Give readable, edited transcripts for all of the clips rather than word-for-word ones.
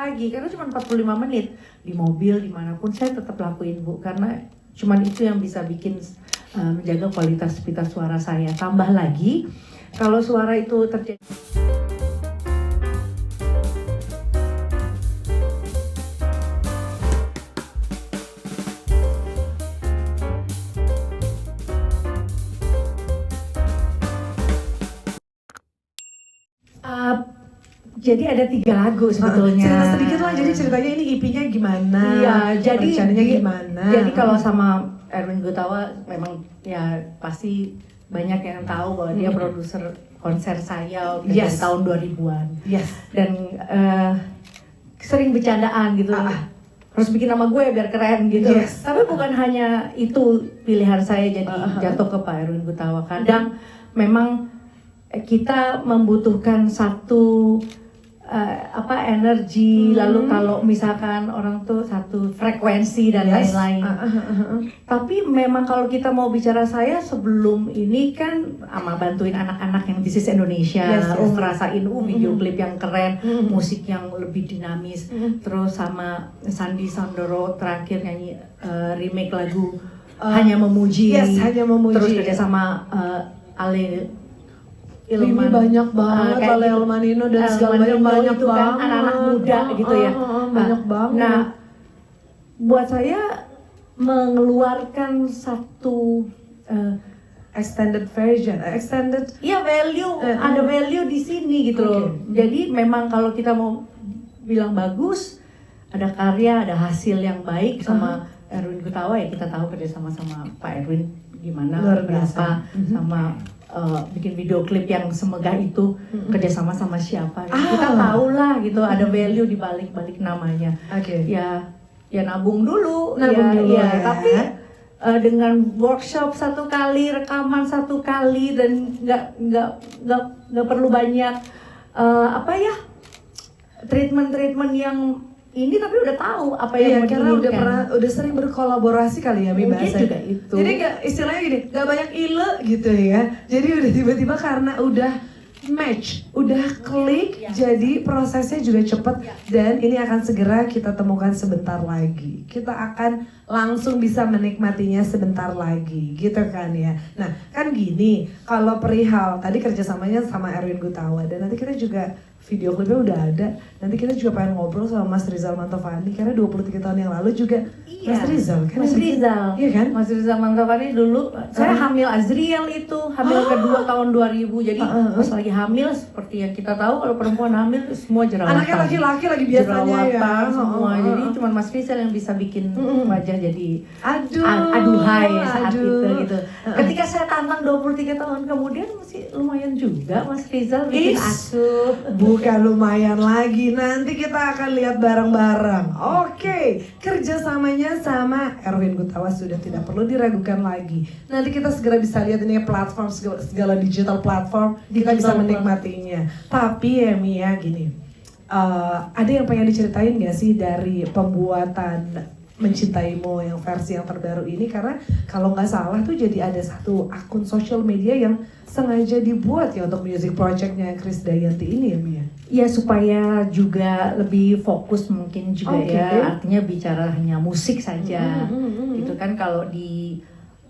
lagi karena cuma 45 menit di mobil dimanapun saya tetap lakuin Bu, karena cuma itu yang bisa bikin menjaga kualitas pita suara saya. Tambah lagi kalau suara itu terjadi jadi ada 3 lagu sebetulnya. Cerita sedikit lah, jadi ceritanya ini EP-nya gimana? Iya, jadi rencananya gimana? Jadi kalau sama Erwin Gutawa memang ya pasti banyak yang tahu bahwa dia produser konser saya dari tahun 2000-an. Yes. Dan sering bercandaan gitu. Harus bikin nama gue biar keren gitu. Yes. Tapi bukan hanya itu pilihan saya jadi jatuh ke Pak Erwin Gutawa. Kadang memang kita membutuhkan satu energi, lalu kalau misalkan orang tuh satu frekuensi dan lain-lain. Tapi memang kalau kita mau bicara saya sebelum ini kan sama bantuin anak-anak yang This is Indonesia, ngerasain video klip yang keren, musik yang lebih dinamis, terus sama Sandi Sandoro terakhir nyanyi remake lagu Hanya Memuji, Hanya Memuji, terus kerja sama Ale Ilman, banyak banget, Ale Elmanino dan segala macam, banyak itu banget kan anak-anak muda gitu ya. Banyak banget. Nah, buat saya mengeluarkan satu extended version, iya value, ada value di sini gitu loh. Jadi memang kalau kita mau bilang bagus, ada karya, ada hasil yang baik sama Erwin Gutawa ya kita tahu kerja sama Pak Erwin gimana, berapa sama bikin video klip yang semegah itu kerjasama sama siapa kita tahu lah gitu, ada value di balik namanya. Ya nabung dulu ya. Tapi dengan workshop 1 kali, rekaman 1 kali dan nggak perlu banyak treatment yang ini, tapi udah tahu apa yang mau karena diinginkan. udah sering berkolaborasi kali ya, mungkin juga itu. Jadi istilahnya gini, gak banyak ile gitu ya. Jadi udah tiba-tiba karena udah match, udah klik, jadi prosesnya juga cepet dan ini akan segera kita temukan sebentar lagi. Kita akan langsung bisa menikmatinya sebentar lagi, gitu kan ya. Nah, kan gini, kalau perihal tadi kerjasamanya sama Erwin Gutawa dan nanti kita juga video klipnya udah ada. Nanti kita juga pengen ngobrol sama Mas Rizal Mantovani karena 23 tahun yang lalu juga Mas Rizal kan? Mas Rizal. Iya kan? Mas Rizal Mantovani dulu saya hamil Azriel itu, hamil kedua tahun 2000. Jadi pas lagi hamil seperti yang kita tahu kalau perempuan hamil semua jerawatan. Anaknya laki-laki lagi biasanya jerawatan ya. Semua. Jadi cuma Mas Rizal yang bisa bikin wajah jadi aduhai saat itu gitu. Ketika saya tantang 23 tahun kemudian masih lumayan juga Mas Rizal bikin asup. Bukan lumayan lagi, nanti kita akan lihat bareng-bareng. Oke, kerjasamanya sama Erwin Gutawa sudah tidak perlu diragukan lagi. Nanti kita segera bisa lihat ini platform, segala digital platform, kita bisa menikmatinya. Tapi ya Mia gini, ada yang pengen diceritain gak sih dari pembuatan Mencintaimu yang versi yang terbaru ini? Karena kalau nggak salah tuh jadi ada satu akun sosial media yang sengaja dibuat ya untuk music projectnya Chris Dayanti ini ya Mia? Ya supaya juga lebih fokus mungkin juga ya, artinya bicara hanya musik saja. Itu kan kalau di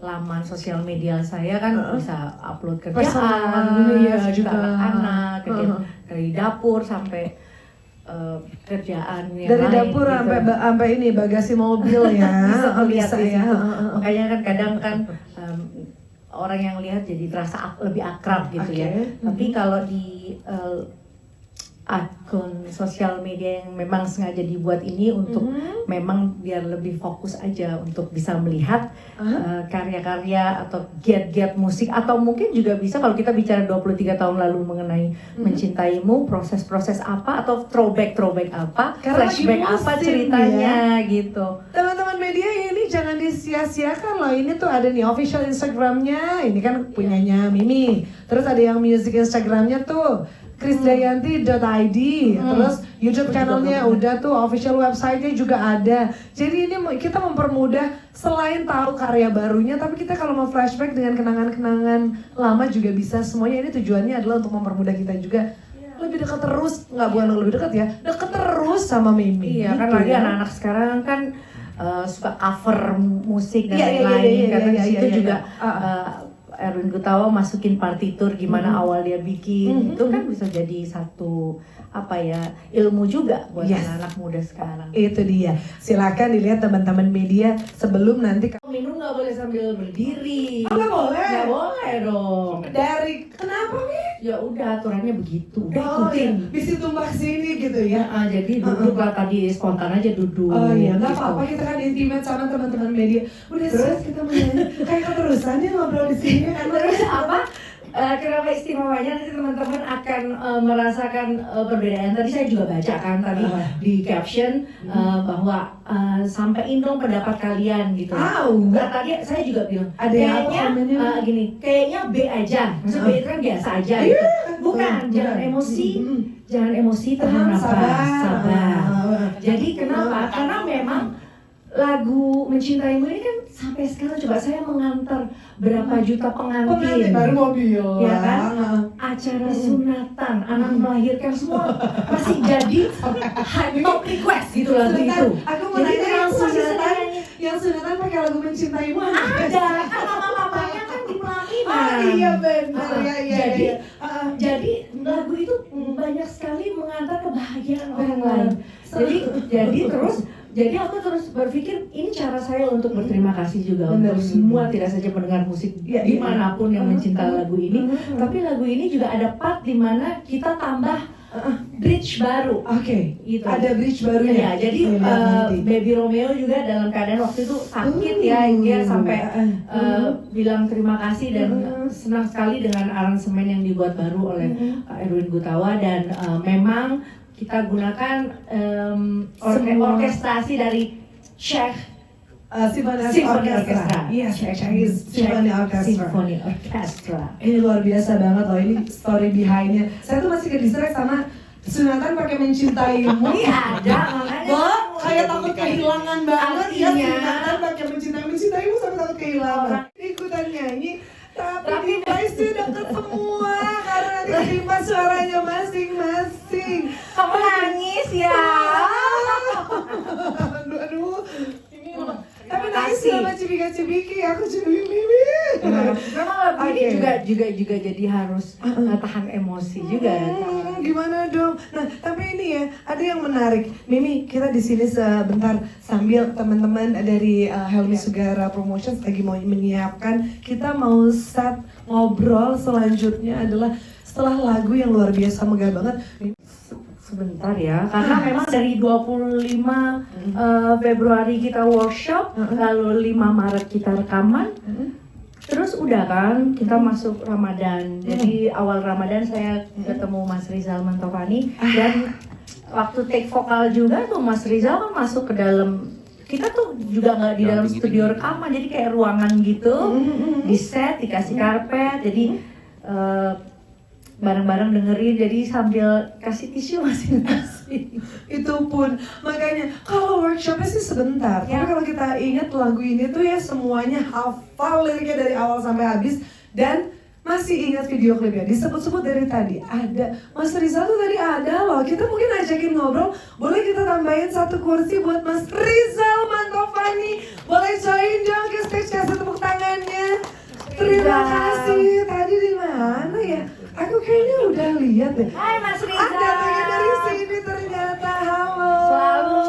laman sosial media saya kan bisa upload kerjaan, juga anak-anak, dari dapur sampai kerjaan yang dari lain, dapur gitu. sampai ini bagasi mobil ya. bisa ya. Makanya kan kadang kan orang yang lihat jadi terasa lebih akrab gitu ya. Tapi kalau di akun sosial media yang memang sengaja dibuat ini untuk memang biar lebih fokus aja untuk bisa melihat karya-karya atau giat-giat musik, atau mungkin juga bisa kalau kita bicara 23 tahun lalu mengenai Mencintaimu, proses-proses apa atau throwback apa, flashback apa ceritanya ya. Gitu. Teman-teman media ini jangan disia-siakan loh, ini tuh ada nih official Instagramnya, ini kan punyanya Mimi, terus ada yang music Instagramnya tuh chrisdayanti.id, terus YouTube channelnya udah tuh, official website-nya juga ada. Jadi ini kita mempermudah, selain tahu karya barunya, tapi kita kalau mau flashback dengan kenangan-kenangan lama juga bisa. Semuanya ini tujuannya adalah untuk mempermudah kita juga lebih dekat terus, nggak bukan lebih dekat ya, dekat terus sama Mimi. Iya kan gitu lagi ya. anak-anak sekarang kan suka cover musik dan Iya, iya, lain-lain. iya, iya, Karena iya, di situ iya, juga iya. Erwin Gutawa masukin partitur gimana awal dia bikin, itu kan bisa jadi satu ilmu juga buat Yes. anak-anak muda sekarang. Itu dia. Silakan dilihat teman-teman media sebelum nanti Minum nggak boleh sambil berdiri. Oh, nggak boleh? Nggak boleh dong. dari kenapa nih? Ya udah aturannya begitu. Udah Oh iya, ikutin. di situ mbak sini gitu Ya, ya. jadi duduk lah tadi spontan aja duduk. Oh iya, nggak gitu. apa-apa kita kan intimate sama teman-teman media. Udah Terus? kita menyanyi kayak keterusannya ngobrol di sini kan. Terus apa? Kenapa istimewanya nanti teman-teman akan merasakan perbedaan. Tadi saya juga baca kan tadi di caption bahwa sampaiin dong pendapat kalian gitu. Nah, tadi saya juga bilang Ada yang apa kayaknya komennya? gini, kayaknya B aja. Maksud B itu kan biasa aja gitu. Bukan, jangan emosi. Jangan emosi, tahan nafas, sabar. Jadi kenapa? Karena memang lagu Mencintaimu ini kan sampai sekarang coba saya mengantar berapa juta pengantin, baru mobil. ya kan? Acara sunatan, anak melahirkan semua masih jadi top request gitu lagu Sebentar, itu. aku mau Jadi nanya yang aku masih sunatan, senang. yang sunatan pakai lagu Mencintaimu Ada, kan mama-mamanya kan di pelaminan. Oh iya benar, ya, ya, Jadi, ya. jadi lagu itu banyak sekali mengantar kebahagiaan orang Benar. lain. Jadi aku terus berpikir ini cara saya untuk berterima kasih juga Benar. untuk semua tidak saja pendengar musik Ya, ya. dimanapun yang mencintai lagu ini, tapi lagu ini juga ada part di mana kita tambah bridge baru. Oke, Gitu. ada bridge barunya. Ya, jadi Saya lihat nanti. Baby Romeo juga dalam keadaan waktu itu sakit ya, dia sampai bilang terima kasih dan senang sekali dengan aransemen yang dibuat baru oleh Erwin Gutawa dan memang kita gunakan orkestrasi dari Czech Symphony Orchestra. Yes, Czech Symphony Orchestra. Symphony Orchestra. Ini luar biasa banget loh, ini story behind-nya. Saya tuh masih ke-distract sama sunatan pakai Mencintaimu. Iya ada, makanya. Wah, kayak takut kehilangan banget ya Artinya- sunatan pakai Mencintaimu sampai takut kehilangan. Ikutan nyanyi, tapi device-nya deket semua karena nanti ketimpa suaranya masing-masing. Kamu nangis ya? Aduh, ini tapi Terima nangis kasih. sama cibika-cibiki, aku cibik-mimi. Memang lagu ini juga jadi harus tahan emosi juga. Gimana dong? Nah, tapi ini ya, ada yang menarik. Mimi, kita di sini sebentar sambil teman-teman dari Helmi Sugara Promotions lagi mau menyiapkan. Kita mau set ngobrol selanjutnya adalah setelah lagu yang luar biasa megah banget. Sebentar ya, karena memang dari 25 Februari kita workshop, lalu 5 Maret kita rekaman, terus udah kan kita masuk Ramadan. Jadi awal Ramadan saya ketemu Mas Rizal Mantovani dan waktu take vokal juga tuh Mas Rizal kan masuk ke dalam, kita tuh juga nggak di dalam studio rekaman, jadi kayak ruangan gitu, di set, dikasih karpet, jadi bareng-bareng dengerin, jadi sambil kasih tisu masing-masing. Itu pun makanya kalau workshopnya sih sebentar, Ya. tapi kalau kita ingat lagu ini tuh ya semuanya hafal liriknya dari awal sampai habis dan masih ingat video klipnya, disebut-sebut dari tadi ada Mas Rizal tuh tadi ada loh, kita mungkin ajakin ngobrol, boleh kita tambahin satu kursi buat Mas Rizal Mantovani, boleh join dong ke stage, kasih tepuk tangannya. Terima kasih. Tadi di mana ya? Aku kayaknya udah lihat deh. Hai Mas Rizal. Ada lagi dari sini ternyata. Halo. Selalu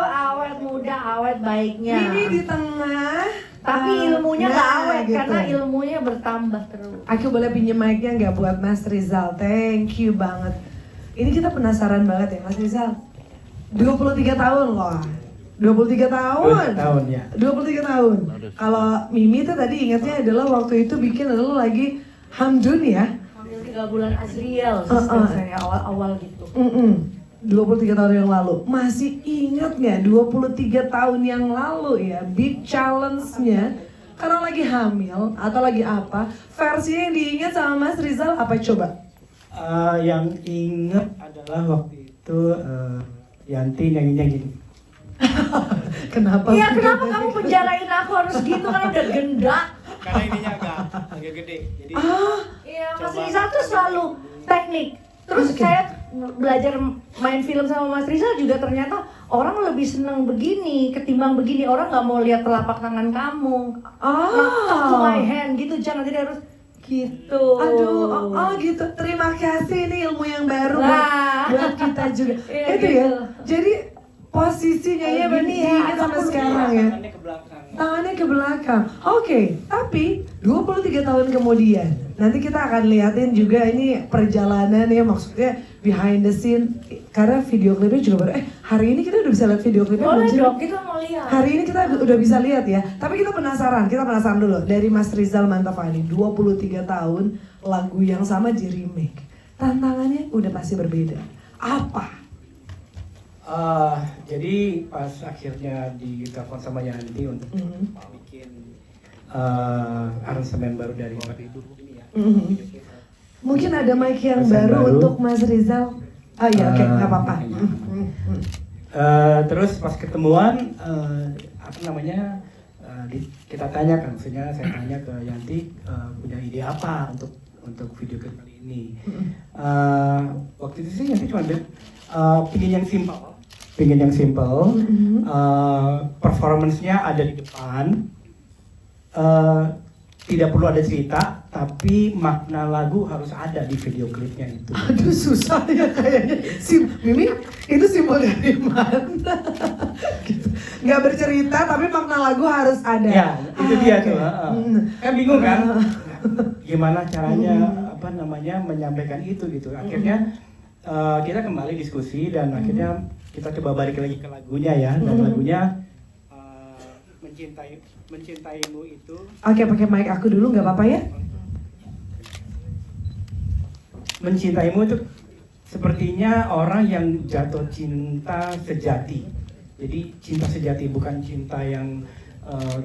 awet muda, awet baiknya. Mimi di tengah. Tapi ilmunya nggak Nah, awet gitu. karena ilmunya bertambah terus. Aku boleh pinjem mic-nya nggak buat Mas Rizal? Thank you banget. Ini kita penasaran banget ya Mas Rizal. 23 tahun loh. 23 tahun. 20 tahun ya. 23 tahun. Kalau Mimi tuh tadi ingatnya adalah waktu itu bikin adalah lagi Hamdun ya. Hamil 3 bulan Azriel, sistem saya awal-awal gitu. 23 tahun yang lalu. Masih ingat nggak 23 tahun yang lalu ya, big challenge-nya karena lagi hamil atau lagi apa, versinya yang diingat sama Mas Rizal apa coba? Yang inget adalah waktu itu Yanti nyanyinya gini. Kenapa? Iya, kenapa kamu penjarain aku harus gitu kan udah gendak. Karena ininya agak gede. Jadi Ah, Iya, Mas Coba. Rizal tuh selalu teknik. Terus saya belajar main film sama Mas Rizal juga ternyata orang lebih seneng begini ketimbang begini. Orang nggak mau lihat telapak tangan kamu. Talk to my hand gitu, jangan jadi harus gitu. Aduh, gitu. Terima kasih, ini ilmu yang baru buat kita juga. Iya, Itu gitu. ya. Jadi posisinya ya Begini begini ya, sampai aku sekarang ya. Tangannya ke belakang. Tangannya ke belakang. Oke, tapi 23 tahun kemudian nanti kita akan liatin juga ini perjalanan ya, maksudnya behind the scene. Karena video klipnya juga baru. Hari ini kita udah bisa lihat video klipnya belum Boleh sih? dong, kita mau lihat. Hari ini kita udah bisa lihat ya. Tapi kita penasaran dulu dari Mas Rizal Mantavani, 23 tahun lagu yang sama di remake. Tantangannya udah pasti berbeda. Apa? Jadi pas akhirnya ditelepon sama Yanti untuk bikin aransemen baru dari waktu itu ini ya. Mungkin ada mic yang Aransemen baru baru. untuk Mas Rizal. Oh iya, oke, nggak apa-apa. Terus pas ketemuan kita tanyakan, maksudnya saya tanya ke Yanti punya ide apa untuk video klip kali ini. Waktu itu sih Yanti cuma bilang pingin yang simple, performance-nya ada di depan, tidak perlu ada cerita, tapi makna lagu harus ada di video klipnya itu. Aduh, susah ya kayaknya. Mimi, itu simbol dari mana? Gitu. Nggak bercerita, tapi makna lagu harus ada. Ya, itu dia oke. tuh. Kan bingung kan? Gimana caranya menyampaikan itu gitu. Akhirnya kita kembali diskusi dan akhirnya kita coba balik lagi ke lagunya ya. Dan lagunya mencintaimu itu. Oke, pakai mic aku dulu nggak apa-apa ya? Mencintaimu itu sepertinya orang yang jatuh cinta sejati. Jadi cinta sejati, bukan cinta yang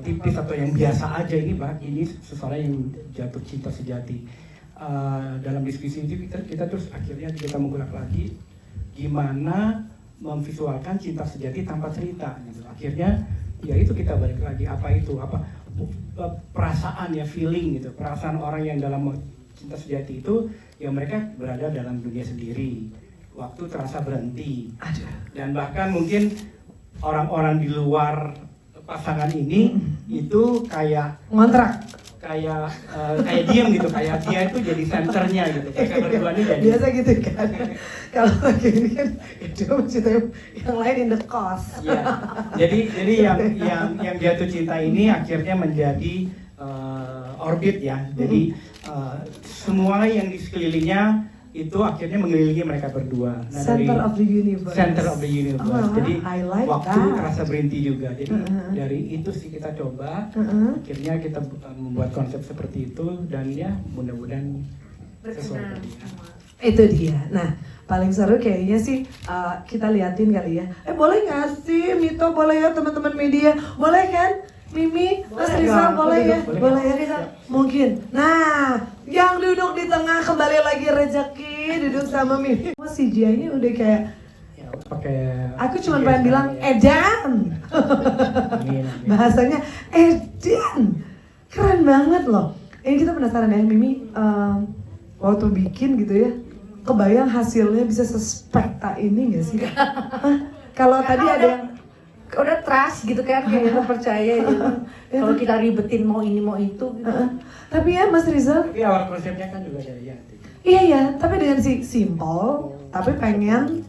tipis atau yang biasa aja. Ini seseorang yang jatuh cinta sejati. Dalam diskusi itu kita terus akhirnya kita menggunakan lagi gimana memvisualkan cinta sejati tanpa cerita gitu. Akhirnya ya itu kita balik lagi, apa perasaan ya, feeling gitu, perasaan orang yang dalam cinta sejati itu ya mereka berada dalam dunia sendiri, waktu terasa berhenti. Dan bahkan mungkin orang-orang di luar pasangan ini itu kayak Ngontrak. kayak diem gitu, kayak dia itu jadi senternya gitu. Mereka berdua ini jadi Biasa gitu kan. Kalau lagi ini kan itu mencintai yang lain in the cost. Iya. Jadi yang jatuh cinta ini akhirnya menjadi orbit ya. Jadi semua yang di sekelilingnya itu akhirnya mengelilingi mereka berdua. Nah, Center of the universe. Center of the universe. Oh, Jadi I like waktu that. terasa berhenti juga. Jadi dari itu sih kita coba. Akhirnya kita membuat konsep seperti itu dan ya mudah-mudahan sesuai tadi ya. Itu dia. Nah, paling seru kayaknya sih kita liatin kali ya. Boleh nggak sih Mito, boleh ya teman-teman media, boleh kan? Mimi, Mas Rizal, boleh ya? Boleh ya Rizal? Mungkin. Nah, yang duduk di tengah kembali lagi rezeki duduk sama Mimi. Si CGI-nya udah kayak, Ya, pakai aku cuma pengen bilang Edan. Amin. Bahasanya Edan. Keren banget loh. Ini kita penasaran ya Mimi, waktu bikin gitu ya, kebayang hasilnya bisa sespekta ini gak sih? Hah? Kalau tadi ada yang udah trust gitu kan, kayak kita percaya gitu. Kalau kita ribetin mau ini mau itu gitu. tapi ya Mas Rizal, Tapi awal konsepnya kan juga dari Yanti. iya ya, tapi dengan simple, tapi pengen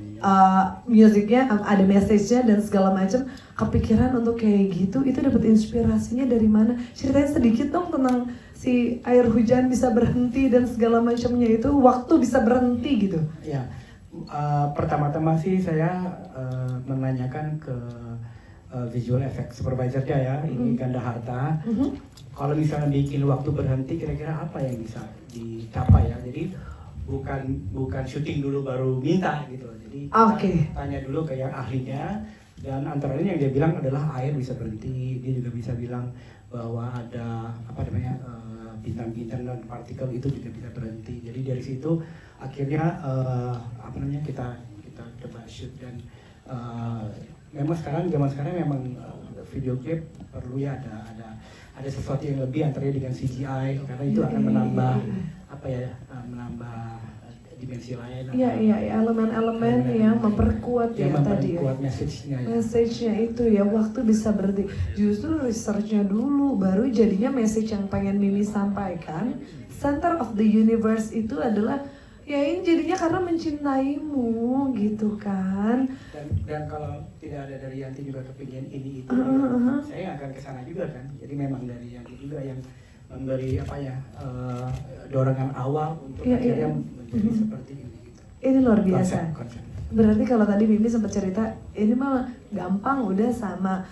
musiknya ada message-nya dan segala macam. Kepikiran untuk kayak gitu, itu dapat inspirasinya dari mana? Ceritain sedikit dong tentang si air hujan bisa berhenti dan segala macamnya itu, waktu bisa berhenti gitu. Ya, pertama-tama sih saya menanyakan ke visual effect supervisornya ya, ini Ganda Harta. Kalau misalnya bikin waktu berhenti, kira-kira apa yang bisa dicapai ya? Jadi bukan syuting dulu baru minta gitu. Jadi kita tanya dulu ke yang ahlinya, dan antara lain yang dia bilang adalah air bisa berhenti. Dia juga bisa bilang bahwa ada bintang-bintang dan partikel itu juga bisa berhenti. Jadi dari situ akhirnya kita coba shoot dan memang zaman sekarang memang video klip perlu ya ada sesuatu yang lebih antaranya dengan CGI, karena itu akan menambah menambah dimensi lain. Iya, elemen-elemen yang memperkuat yang ya tadi ya. memperkuat message-nya ya. Message-nya itu ya, waktu bisa berarti justru research-nya dulu baru jadinya message yang pengen Mimi sampaikan. Center of the universe itu adalah ya ini jadinya karena mencintaimu gitu kan. Dan kalau tidak ada dari Yanti juga kepingin ini itu, saya akan kesana juga kan. Jadi memang dari Yanti juga yang memberi dorongan awal untuk akhirnya menjadi seperti ini. Gitu. Ini luar biasa. Konsep. Berarti kalau tadi Mimi sempat cerita, ini mah gampang udah sama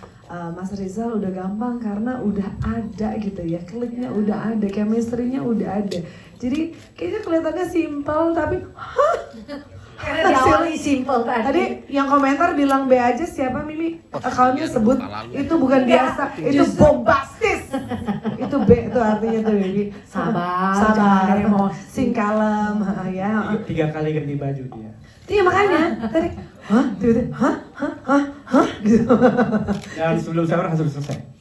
Mas Rizal udah gampang karena udah ada gitu ya, kliknya udah ada, chemistry-nya udah ada. Jadi kayaknya kelihatannya simpel tapi Karena di awal simple tadi. Tadi yang komentar bilang B aja siapa Mimi? Akalnya sebut itu bukan biasa, itu bombastis. Itu B itu artinya tuh Mimi. Sabar, emosi. Sing kalem, ya. 3 kali ganti baju dia. Iya makanya tadi, tiba-tiba, gitu. Dan sebelum sahur harus selesai.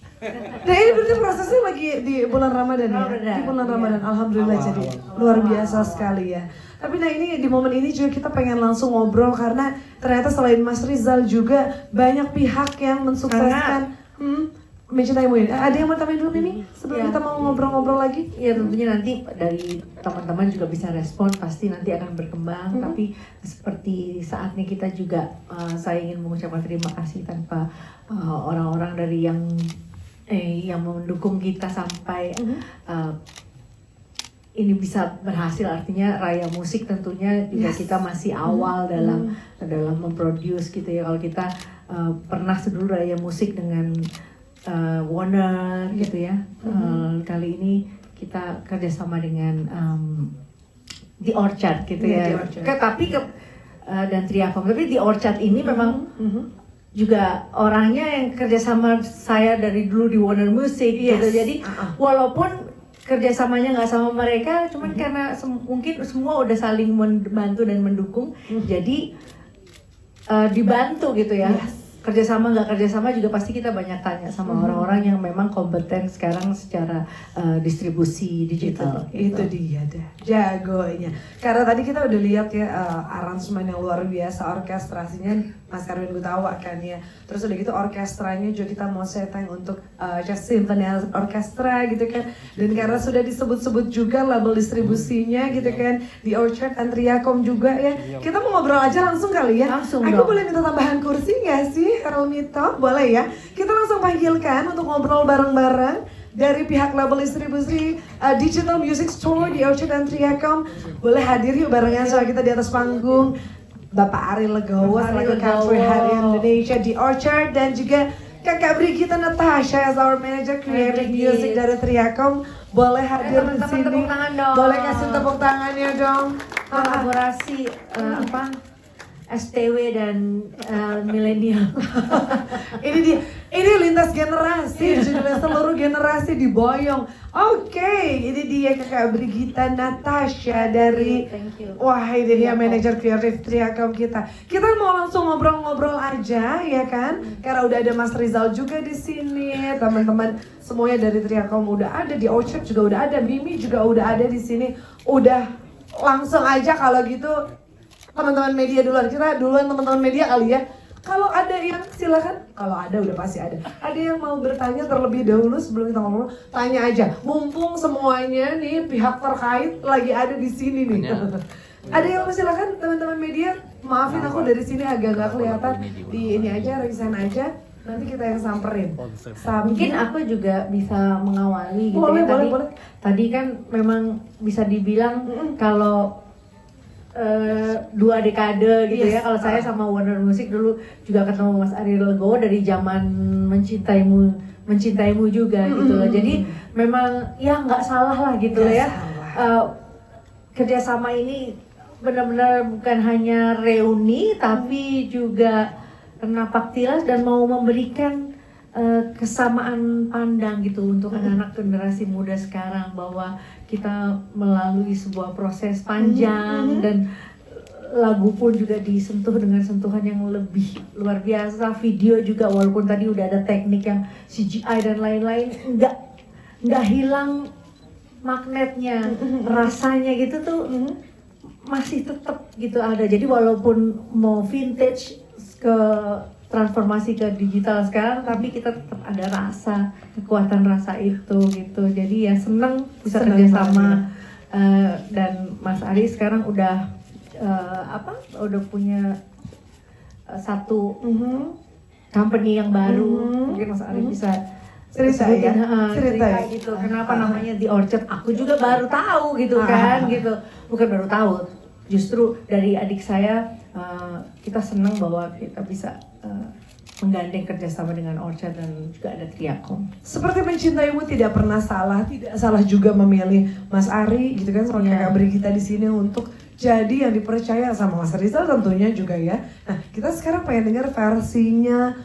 Nah ini berarti prosesnya lagi di bulan Ramadan ya? Di bulan Ramadan, alhamdulillah Awal, jadi awal. luar biasa sekali ya. Tapi nah ini di momen ini juga kita pengen langsung ngobrol karena ternyata selain Mas Rizal juga banyak pihak yang mensukseskan mencintaimu ini. Ada yang mau tambahin dulu Mimi sebelum kita mau ngobrol-ngobrol lagi? Ya tentunya nanti dari teman-teman juga bisa respon, pasti nanti akan berkembang. Tapi seperti saatnya kita juga saya ingin mengucapkan terima kasih tanpa orang-orang dari yang mendukung kita sampai ini bisa berhasil. Artinya Raya Musik tentunya juga kita masih awal dalam memproduce gitu ya. Kalau kita pernah sedulu Raya Musik dengan Warner gitu ya. Kali ini kita kerjasama dengan The Orchard gitu ya. Dan Triakom. Tapi The Orchard ini memang juga orangnya yang kerjasama saya dari dulu di Warner Music gitu. Jadi walaupun kerjasamanya nggak sama mereka, cuman karena mungkin semua udah saling membantu dan mendukung, jadi dibantu gitu ya. Kerjasama nggak kerjasama juga pasti kita banyak tanya sama orang-orang yang memang kompeten sekarang secara distribusi digital. Itu dia dah, jagonya. Karena tadi kita udah lihat ya aransemen yang luar biasa, orkestrasinya Mas Erwin Gutawa kan ya. Terus udah gitu orkestranya juga kita mau setting untuk Jazz Symphony Orchestra gitu kan. Dan karena sudah disebut-sebut juga label distribusinya gitu kan, di Orchard and Triakom juga ya. Kita mau ngobrol aja langsung kali ya. Langsung Aku dong. boleh minta tambahan kursi nggak sih, Hermito? Boleh ya? Kita langsung panggilkan untuk ngobrol bareng-bareng dari pihak label distribusi Digital Music Store di Orchard and Triakom. Boleh hadir yuk barengan sama kita di atas panggung. Bapak Ari Legowo selaku Country Hari Indonesia di Orchard, dan juga Kakak Brigita Natasha as our manager creative music dari Triakom. Boleh hadir di Teman-teman sini. tepuk tangan dong. Boleh kasih tepuk tangannya dong. Kolaborasi STW dan milenial. Ini lintas generasi, judulnya seluruh generasi diboyong. Oke, ini dia Kakak Brigita Natasha dari Thank you. wah ini dia manajer kreatif Triakom kita. Kita mau langsung ngobrol-ngobrol aja ya kan? Karena udah ada Mas Rizal juga di sini, teman-teman semuanya dari Triakom udah ada, di Orchard juga udah ada, Mimi juga udah ada di sini. Udah langsung aja kalau gitu teman-teman media duluan, kita duluan teman-teman media kali ya. Kalau ada yang silakan, kalau ada udah pasti ada. Ada yang mau bertanya terlebih dahulu sebelum kita ngomong, tanya aja. Mumpung semuanya nih pihak terkait lagi ada di sini nih. Ada yang mau silakan teman-teman media. Maafin aku dari sini agak nggak kelihatan. Di ini aja, resign aja. Nanti kita yang samperin. Mungkin aku juga bisa mengawali gitu Boleh, ya. boleh. Tadi kan memang bisa dibilang kalau 2 dekade gitu ya. Kalau saya sama Warner Music dulu juga ketemu Mas Ari Legowo dari zaman mencintaimu juga gitu loh. Jadi memang ya nggak salah lah gitu loh ya. Kerjasama ini benar-benar bukan hanya reuni tapi juga napak tilas dan mau memberikan kesamaan pandang gitu untuk anak-anak generasi muda sekarang, bahwa kita melalui sebuah proses panjang dan lagu pun juga disentuh dengan sentuhan yang lebih luar biasa. Video juga walaupun tadi udah ada teknik yang CGI dan lain-lain, nggak hilang magnetnya, rasanya gitu tuh masih tetap gitu ada. Jadi walaupun mau vintage ke transformasi ke digital sekarang, tapi kita tetap ada rasa, kekuatan rasa itu gitu. Jadi ya seneng bisa Seneng kerjasama. Dan Mas Ari sekarang udah udah punya satu company yang baru. Mungkin Mas Ari bisa Cerita ya? sebutin, Cerita ya? gitu. Kenapa namanya The Orchard? Aku juga baru tahu gitu kan, gitu. Bukan baru tahu, justru dari adik saya kita senang bahwa kita bisa menggandeng kerjasama dengan Orchard dan juga ada Triacom. Seperti mencintaimu tidak pernah salah, tidak salah juga memilih Mas Ari gitu kan sama kakak Brigita di sini untuk jadi yang dipercaya sama Mas Rizal tentunya juga ya. Nah kita sekarang pengen dengar versinya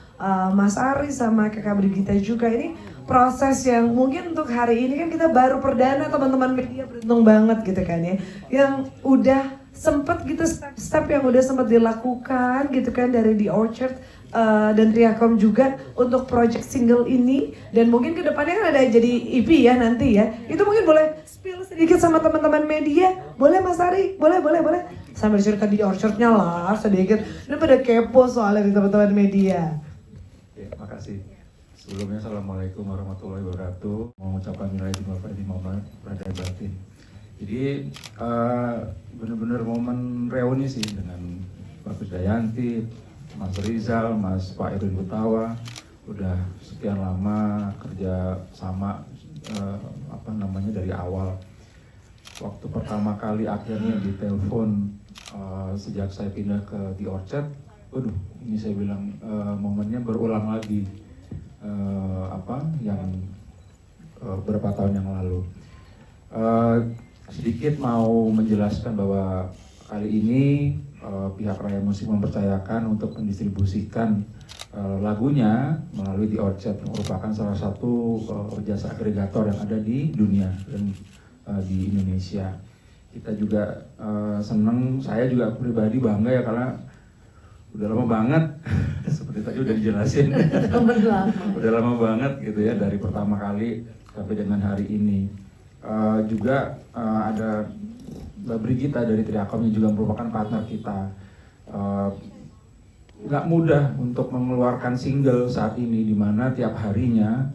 Mas Ari sama kakak Brigita juga. Ini proses yang mungkin untuk hari ini kan kita baru perdana, teman-teman media beruntung banget gitu kan ya, yang udah sempet gitu step-step yang udah sempat dilakukan gitu kan dari The Orchard dan Triacom juga untuk project single ini, dan mungkin kedepannya kan ada jadi EP ya nanti ya. Itu mungkin boleh spill sedikit sama teman-teman media, boleh Mas Ari? Boleh sambil cerita di Orchardnya lah sedikit. Ini pada kepo soalnya di teman-teman media. Oke, makasih. Sebelumnya Assalamualaikum warahmatullahi wabarakatuh. Mau mengucapkan minal aidin wal faizin, mohon berada batin. Jadi benar-benar momen reuni sih dengan Mbak Krisdayanti, Mas Rizal, Mas Pak Erwin Gutawa. Udah sekian lama kerja sama dari awal. Waktu pertama kali akhirnya ditelepon sejak saya pindah ke The Orchard, waduh, ini saya bilang momennya berulang lagi yang beberapa tahun yang lalu. Sedikit mau menjelaskan bahwa kali ini pihak Raya Musik mempercayakan untuk mendistribusikan lagunya melalui The Orchard, merupakan salah satu jasa agregator yang ada di dunia dan di Indonesia. Kita juga senang, saya juga pribadi bangga ya karena udah lama banget seperti tadi udah dijelasin. Udah lama banget gitu ya dari pertama kali sampai dengan hari ini. Juga ada Mbak Brigita dari Triacom yang juga merupakan partner kita. Nggak mudah untuk mengeluarkan single saat ini, di mana tiap harinya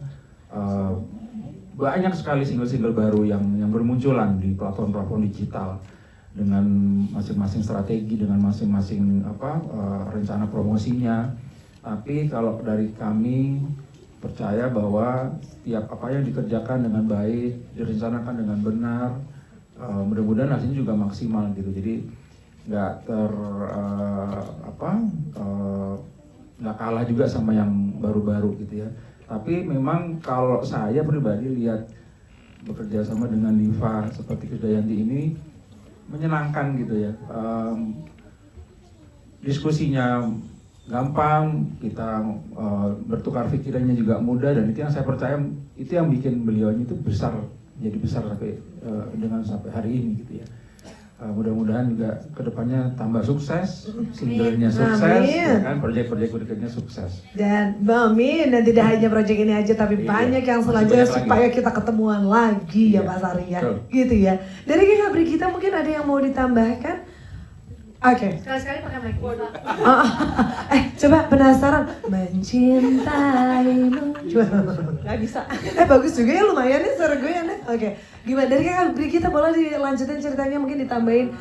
banyak sekali single-single baru yang bermunculan di platform-platform digital dengan masing-masing strategi, dengan masing-masing rencana promosinya. Tapi kalau dari kami percaya bahwa setiap apa yang dikerjakan dengan baik, direncanakan dengan benar, mudah-mudahan hasilnya juga maksimal gitu. Jadi nggak nggak kalah juga sama yang baru-baru gitu ya. Tapi memang kalau saya pribadi lihat bekerja sama dengan diva seperti Krisdayanti ini menyenangkan gitu ya. Diskusinya gampang, kita bertukar pikirannya juga mudah, dan itu yang saya percaya itu yang bikin beliau itu besar, jadi besar sampai sampai hari ini gitu ya. Mudah-mudahan juga kedepannya tambah sukses, singlenya sukses, ya kan, proyek-proyek berikutnya sukses. Dan Amin, dan tidak hanya proyek ini aja tapi banyak yang selanjutnya supaya kita ketemuan lagi ya Pak Sari ya, gitu ya. Dari Kakak Brigita mungkin ada yang mau ditambahkan? Oke. Sekali-sekali pakai mic. Coba penasaran mencintaimu. Coba. Nggak bisa. Bagus juga ya, lumayan nih suara gue ya. Oke. Gimana dari Kakak Brigita, boleh dilanjutin ceritanya, mungkin ditambahin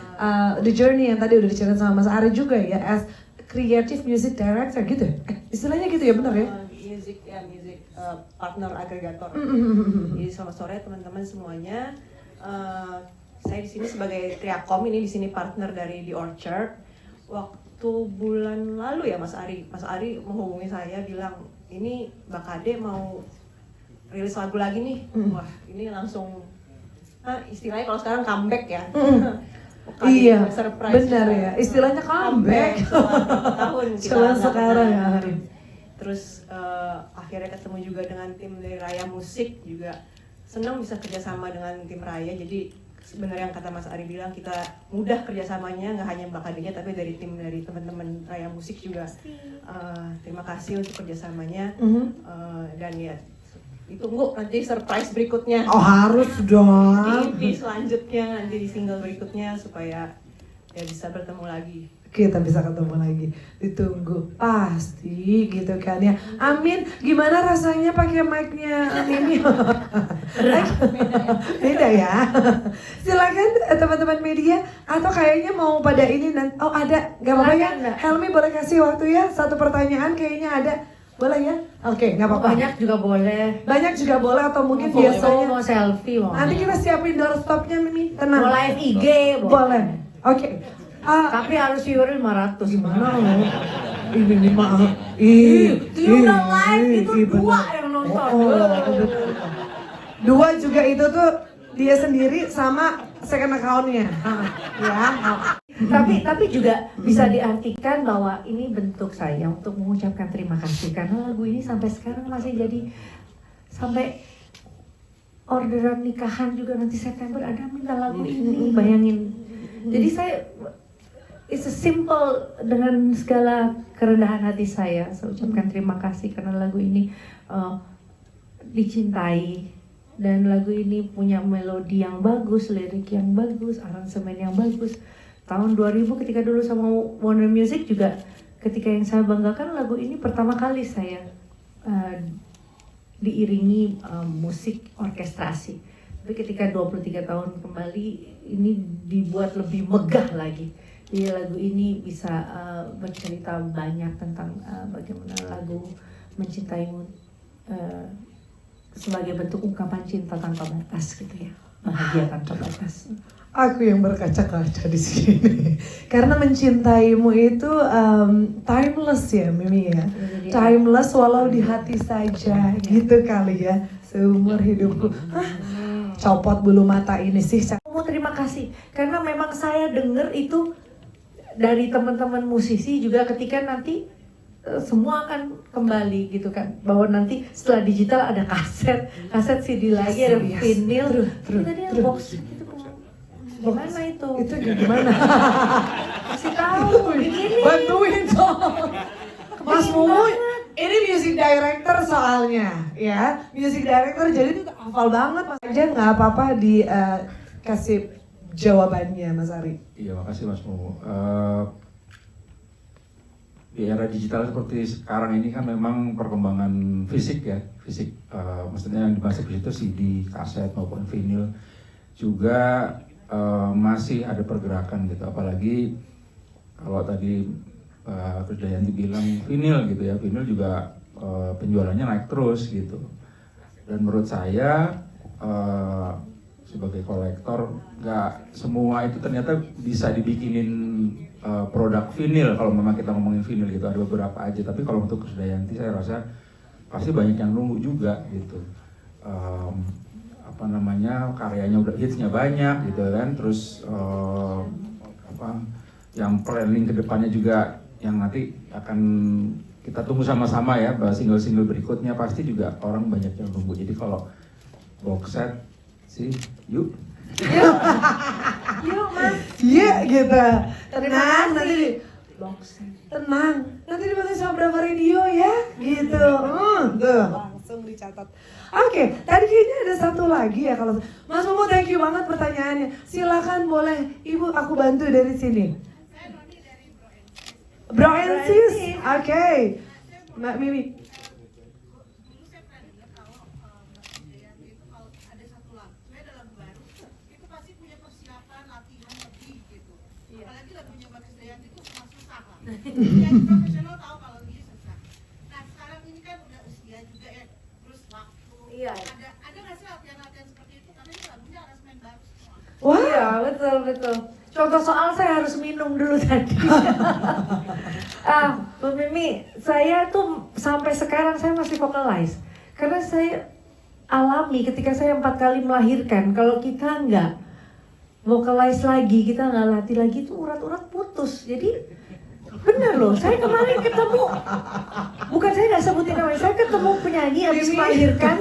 the journey yang tadi udah diceritain sama Mas Ari juga ya, as creative music director gitu. Istilahnya gitu ya, benar ya? Music partner agregator. Jadi selamat sore teman-teman semuanya. Saya di sini sebagai Triacom, ini di sini partner dari The Orchard. Waktu bulan lalu ya Mas Ari menghubungi saya bilang, ini Mbak Kade mau rilis lagu lagi nih. Wah, ini langsung istilahnya kalau sekarang comeback ya. Iya, surprise. benar ya. Istilahnya comeback. Setelah tahun kita Setelah nggak sekarang pernah. ya. Terus akhirnya ketemu juga dengan tim dari Raya Musik, juga senang bisa kerjasama dengan tim Raya. Jadi sebenarnya yang kata Mas Ari bilang, kita mudah kerjasamanya, nggak hanya Mbak Kadenya tapi dari tim dari teman-teman Raya Musik juga. Terima kasih untuk kerjasamanya. Dan ya ditunggu nanti surprise berikutnya. Oh harus dong. Di selanjutnya, nanti di single berikutnya, supaya ya bisa bertemu lagi. Kita bisa ketemu lagi, ditunggu pasti gitu kan ya. Amin. Gimana rasanya pakai mic-nya Mimi? Beda ya. Silakan teman-teman media, atau kayaknya mau pada ini nanti. Oh ada, nggak apa-apa ya. Silakan, Mbak. Helmi boleh kasih waktu ya, satu pertanyaan kayaknya ada. Boleh ya? Oke, nggak apa-apa. Banyak juga boleh. Banyak juga boleh, atau mungkin Mau biasanya. foto, mau selfie, mau. Nanti kita siapin doorstopnya Mimi, tenang. Mau live IG, Boleh. Oke. Tapi harus viewer 500. Gimana lo? Ini maaf. Ih, Itu udah live itu bener. 2 yang nonton. Betul. 2 juga itu tuh dia sendiri sama second account-nya. Ya. Tapi juga bisa diartikan bahwa ini bentuk saya untuk mengucapkan terima kasih karena lagu ini sampai sekarang masih jadi, sampai orderan nikahan juga nanti September ada minta lagu ini, bayangin. Jadi saya, it's a simple, dengan segala kerendahan hati saya ucapkan terima kasih karena lagu ini dicintai, dan lagu ini punya melodi yang bagus, lirik yang bagus, aransemen yang bagus. Tahun 2000 ketika dulu sama Warner Music juga, ketika yang saya banggakan lagu ini pertama kali saya diiringi musik orkestrasi. Tapi ketika 23 tahun kembali ini dibuat lebih megah lagi. Jadi lagu ini bisa bercerita banyak tentang bagaimana lagu mencintaimu sebagai bentuk ungkapan cinta tanpa batas gitu ya. Bahagia tanpa batas. Aku yang berkaca-kaca di sini. Karena mencintaimu itu timeless ya Mimi ya. Timeless walau di hati saja gitu kali ya. Seumur hidupku. Hah? Copot bulu mata ini sih. Mau terima kasih karena memang saya dengar itu dari teman-teman musisi juga ketika nanti semua akan kembali gitu kan, bahwa nanti setelah digital ada kaset CD lagi, ada vinyl, tadi yang box itu gimana itu? Itu gimana? Kasih tahu begini. Bantuin dong. Mas Mumu ini music director soalnya ya, music director jadi itu hafal banget. Mas aja nggak apa-apa dikasih jawabannya Mas Ari. Iya, makasih Mas Mumu. Di era digital seperti sekarang ini kan memang perkembangan fisik ya, maksudnya yang dimaksud di situ CD, kaset maupun vinyl juga masih ada pergerakan gitu, apalagi kalau tadi Pak Krisdayanti bilang vinyl gitu ya, vinyl juga penjualannya naik terus gitu, dan menurut saya sebagai kolektor nggak semua itu ternyata bisa dibikinin produk vinyl kalau memang kita ngomongin vinyl gitu, ada beberapa aja, tapi kalau untuk Krisdayanti saya rasa pasti banyak yang nunggu juga gitu. Apa namanya, karyanya udah hitsnya banyak gitu kan, terus yang planning kedepannya juga yang nanti akan kita tunggu sama-sama ya, single-single berikutnya pasti juga orang banyak yang nunggu. Jadi kalau box set sih yuk Mas. Iya gitu. Terima Tenang, kasih. nanti tenang, nanti dibantu sama berapa radio ya, gitu. Tuh. Langsung dicatat. Oke, tadi kayaknya ada satu lagi ya kalau Mas Mumu, thank you banget pertanyaannya. Silakan boleh, Ibu aku bantu dari sini. Bro and Sis, oke. Mbak Mimi. Yang profesional tahu kalau dia susah. Nah sekarang ini kan udah usia juga ya, terus waktu. Iya. Ada nggak sih latihan-latihan seperti itu? Karena ini lagunya aransemen baru semua. Wah, Iya, betul. Contoh soal saya harus minum dulu tadi. Bu Mimi, saya tuh sampai sekarang saya masih vocalize. Karena saya alami ketika saya 4 kali melahirkan, kalau kita nggak vocalize lagi, kita nggak latih lagi, itu urat-urat putus. Jadi bener loh, saya kemarin ketemu, bukan saya nggak sebutin namanya, saya ketemu penyanyi habis melahirkan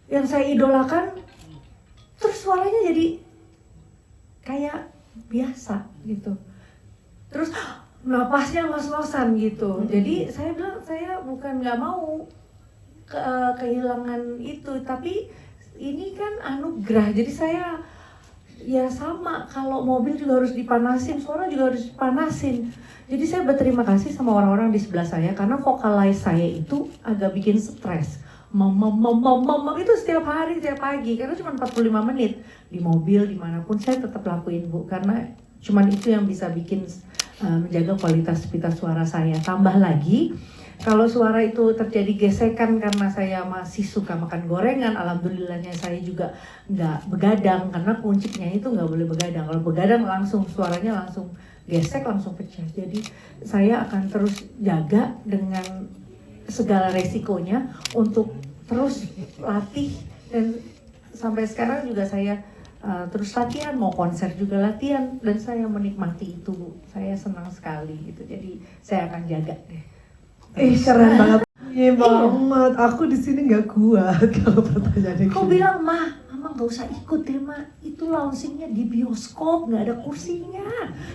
yang saya idolakan, terus suaranya jadi kayak biasa gitu, terus napasnya ngos-ngosan gitu. Jadi saya bilang saya bukan nggak mau kehilangan itu, tapi ini kan anugerah. Jadi saya ya sama, kalau mobil juga harus dipanasin, suara juga harus dipanasin. Jadi saya berterima kasih sama orang-orang di sebelah saya karena vocalize saya itu agak bikin stres. Mama itu setiap hari, setiap pagi, karena cuma 45 menit di mobil dimanapun saya tetap lakuin Bu, karena cuma itu yang bisa bikin menjaga kualitas pita suara saya. Tambah lagi kalau suara itu terjadi gesekan karena saya masih suka makan gorengan, alhamdulillahnya saya juga nggak begadang karena kuncinya itu nggak boleh begadang. Kalau begadang langsung suaranya langsung gesek, langsung pecah. Jadi saya akan terus jaga dengan segala resikonya untuk terus latih, dan sampai sekarang juga saya terus latihan, mau konser juga latihan, dan saya menikmati itu Bu. Saya senang sekali gitu. Jadi saya akan jaga deh. Keren banget. Iya banget. Aku di sini nggak kuat kalau pertanyaannya. Kau bilang, Mama nggak usah ikut deh, Ma. Itu launchingnya di bioskop, nggak ada kursinya.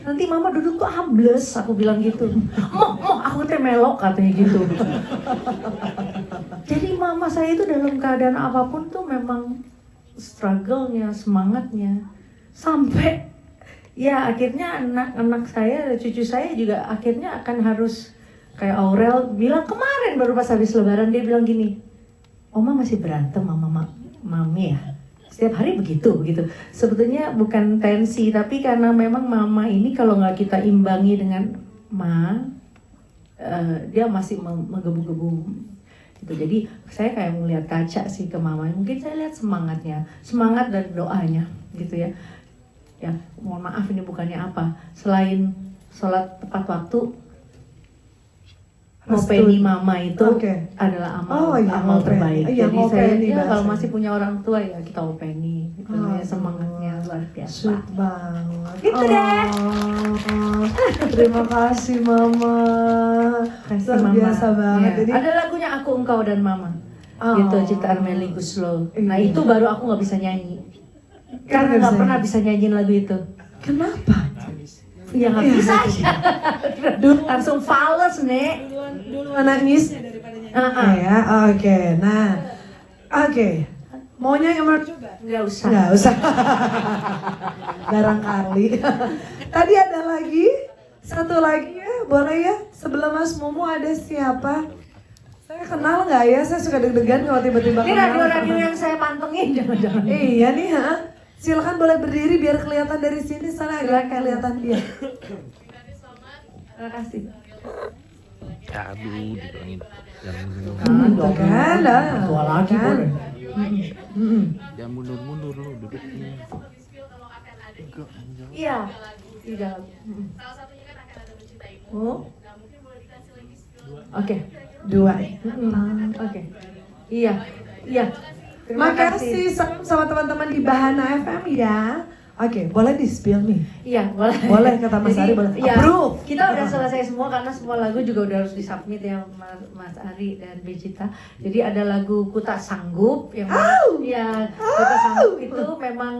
Nanti Mama duduk tuh ambles, aku bilang gitu. Moh, aku teh melok katanya gitu. Jadi Mama saya itu dalam keadaan apapun tuh memang struggle-nya, semangatnya. Sampai ya akhirnya anak-anak saya, cucu saya juga akhirnya akan harus kayak Aurel bilang kemarin baru pas habis lebaran, dia bilang gini, Oma masih berantem sama Mami ya? Setiap hari begitu gitu. Sebetulnya bukan tensi, tapi karena memang Mama ini kalau nggak kita imbangi dengan dia masih menggebu-gebu gitu. Jadi saya kayak melihat kaca sih ke Mama. Mungkin saya lihat semangatnya, semangat dan doanya gitu ya. Ya mohon maaf ini bukannya apa. Selain sholat tepat waktu, ngopeni Mama itu adalah amal terbaik. Iya, Jadi saya ya, kalau masih punya orang tua ya kita openi. Gitu ya, semangatnya luar biasa. Sweet banget. Gitu deh. Terima kasih Mama. Kasih Luar Mama. biasa banget. Ya. Jadi Ada lagunya Aku Engkau dan Mama. Gitu, Cita Armeli Guslo. Nah Iya. itu baru aku nggak bisa nyanyi. Karena Nggak nggak bisa pernah bisa nyanyiin lagu itu. kenapa? Ya nggak bisa aja. Langsung fals nek. Dulu nangis. Ya, oke. Nah, oke. Maunya yang mana? Nggak usah. Nggak usah. Barangkali. Tadi ada lagi, satu lagi ya, boleh ya? Sebelah Mas Mumu ada siapa? Saya kenal nggak ya? Saya suka deg-degan kalau tiba-tiba Ini kenal. radio-radio yang saya pantengin jangan-jangan. Iya nih, ha? Silakan boleh berdiri biar kelihatan dari sini, sana agak kelihatan dia. Terima kasih. Aduh, dibilangin jangan mundur. Tuh kan, dah. Tua lagi Kan? boleh. Jangan mundur lu duduknya. Iya. Di dalam. Oh. Oke. Dua. Oke. Iya. Iya. Terima Makasih sama teman-teman di Bahana FM ya. Oke, boleh di-spill nih. Iya, boleh. Boleh, kata Mas Ari, boleh. Iya, Approve. kita udah selesai semua karena semua lagu juga udah harus disubmit ya Mas Ari dan Becita. Jadi ada lagu Ku Tak Sanggup yang ya Ku Tak Sanggup itu memang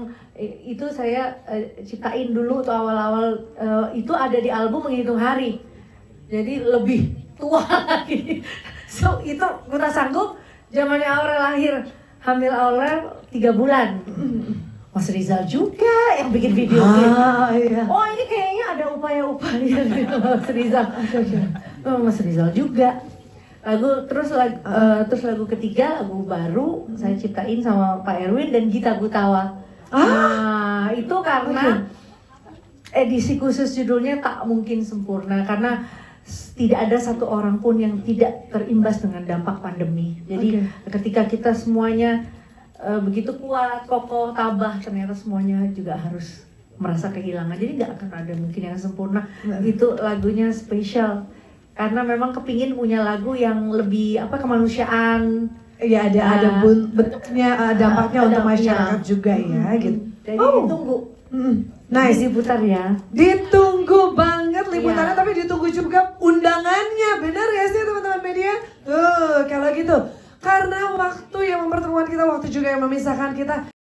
itu saya ciptain dulu tuh awal-awal itu ada di album Menghitung Hari. Jadi lebih tua lagi. So itu Ku Tak Sanggup zamannya Aurel lahir. Hamil Aurel 3 bulan. Mas Rizal juga yang bikin video klip. Iya. Oh ini kayaknya ada upaya-upaya dari Mas Rizal. Mas Rizal juga. Terus lagu ketiga, lagu baru saya ciptain sama Pak Erwin dan Gita Gutawa. Nah itu karena edisi khusus judulnya Tak Mungkin Sempurna karena tidak ada satu orang pun yang tidak terimbas dengan dampak pandemi. Jadi ketika kita semuanya begitu kuat, kokoh, tabah, ternyata semuanya juga harus merasa kehilangan. Jadi nggak akan ada mungkin yang sempurna. Itu lagunya spesial karena memang kepingin punya lagu yang lebih kemanusiaan. Iya ada bentuknya dampaknya untuk masyarakat juga ya gitu. Jadi ditunggu. Nice. Diputar ya. Ditunggu banget liputannya, Iya. tapi ditunggu juga undangannya. Benar ya sih teman-teman media? Tuh, kalau gitu. Karena waktu yang mempertemukan kita, waktu juga yang memisahkan kita.